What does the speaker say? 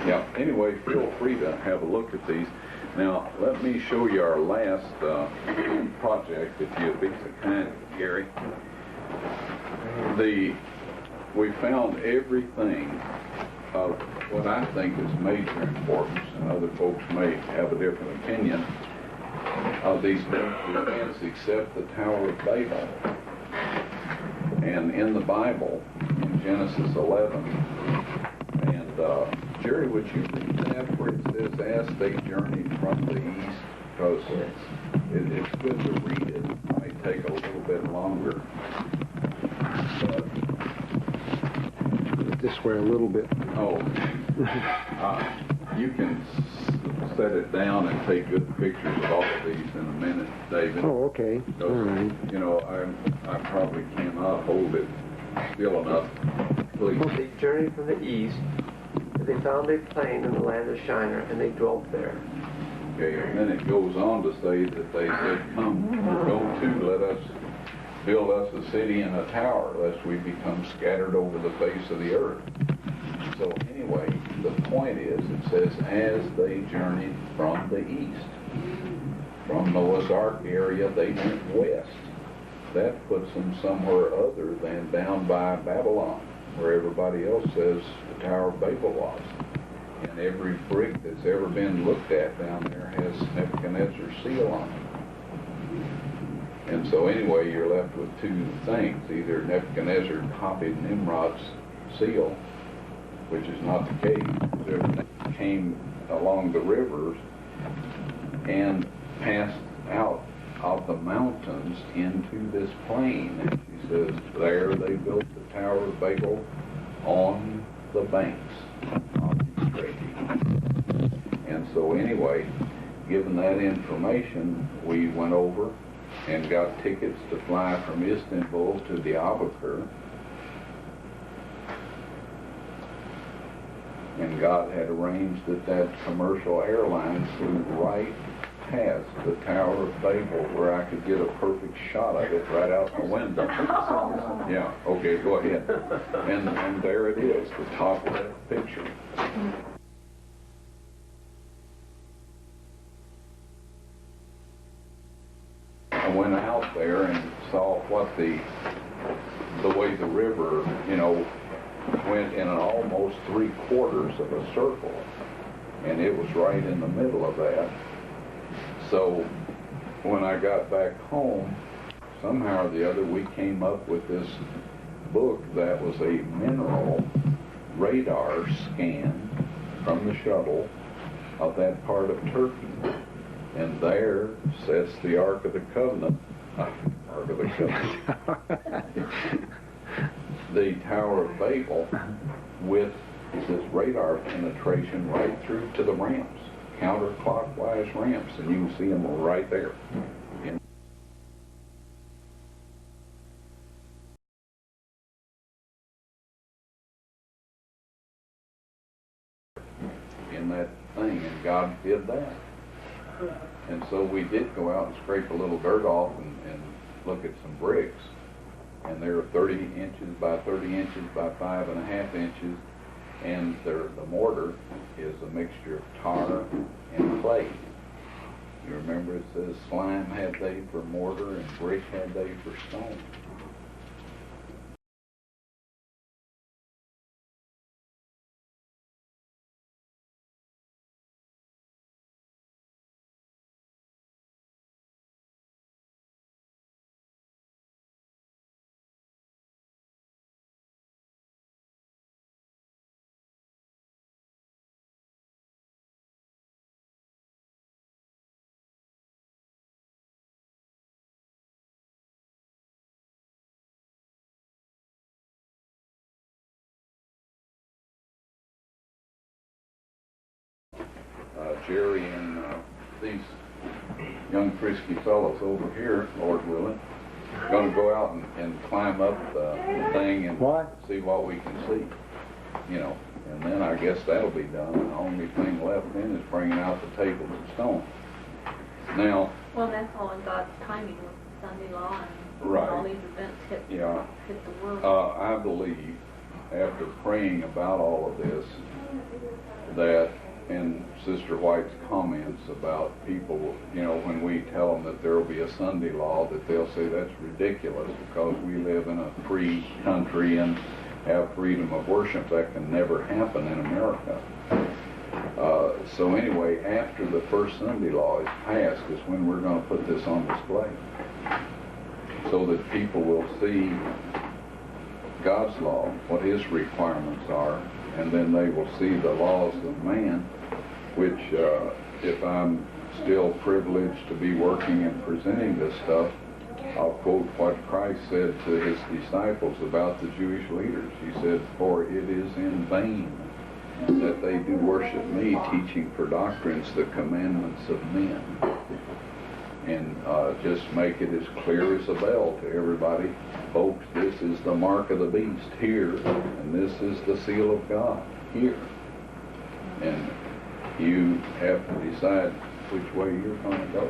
Yeah, anyway, feel free to have a look at these. Now, let me show you our last project, if you'd be so kind, Gary. We found everything of what I think is major importance, and other folks may have a different opinion of these events except the Tower of Babel. And in the Bible, in Genesis 11, and Jerry, would you read that where it says, as they journeyed from the east? Because it's good to read it. It might take a little bit longer. But this way a little bit. Oh, you can set it down and take good pictures of all of these in a minute, David. Oh, okay. All right. You know, I probably cannot hold it still enough. Please. They journeyed from the east, and they found a plain in the land of Shinar, and they dwelt there. Okay, and then it goes on to say that they said, come, go to, let us build us a city and a tower, lest we become scattered over the face of the earth. So anyway, the point is, it says, as they journeyed from the east. From the Ozark area, they went west. That puts them somewhere other than down by Babylon, where everybody else says the Tower of Babel was. And every brick that's ever been looked at down there has Nebuchadnezzar's seal on it. And so anyway, you're left with two things. Either Nebuchadnezzar copied Nimrod's seal, which is not the case. Everything came along the rivers and passed out of the mountains into this plain. And she says, there they built the Tower of Babel on the banks of the Euphrates. And so anyway, given that information, we went over and got tickets to fly from Istanbul to Diyarbakir. And God had arranged that commercial airline flew right past the Tower of Babel, where I could get a perfect shot of it right out the window. Yeah, okay, go ahead. And there it is, the top of that picture. I went out there and saw what the way the river, you know, went in an almost 3/4 of a circle, and it was right in the middle of that. So when I got back home, somehow or the other, we came up with this book that was a mineral radar scan from the shuttle of that part of Turkey. And there sits the Ark of the Covenant. Ark of the Covenant. The Tower of Babel with this radar penetration right through to the ramps, counterclockwise ramps, and you can see them right there. In that thing, and God did that. And so we did go out and scrape a little dirt off and look at some bricks. And they're 30 inches by 30 inches by 5.5 inches. And the mortar is a mixture of tar and clay. You remember it says slime had they for mortar and brick had they for stone. Jerry and these young frisky fellows over here, Lord willing, going to go out and climb up the thing and see what we can see, you know. And then I guess that'll be done. And the only thing left then is bringing out the tables of stone. Now. Well, that's all in God's timing with the Sunday law and right. all these events hit the world. I believe after praying about all of this, that, and Sister White's comments about people, you know, when we tell them that there will be a Sunday law, that they'll say that's ridiculous because we live in a free country and have freedom of worship. That can never happen in America. So anyway, after the first Sunday law is passed is when we're going to put this on display, so that people will see God's law, what His requirements are, and then they will see the laws of man, which if I'm still privileged to be working and presenting this stuff, I'll quote what Christ said to His disciples about the Jewish leaders. He said, "For it is in vain that they do worship me, teaching for doctrines the commandments of men." And just make it as clear as a bell to everybody. Folks, this is the mark of the beast here, and this is the seal of God here. And you have to decide which way you're going to go.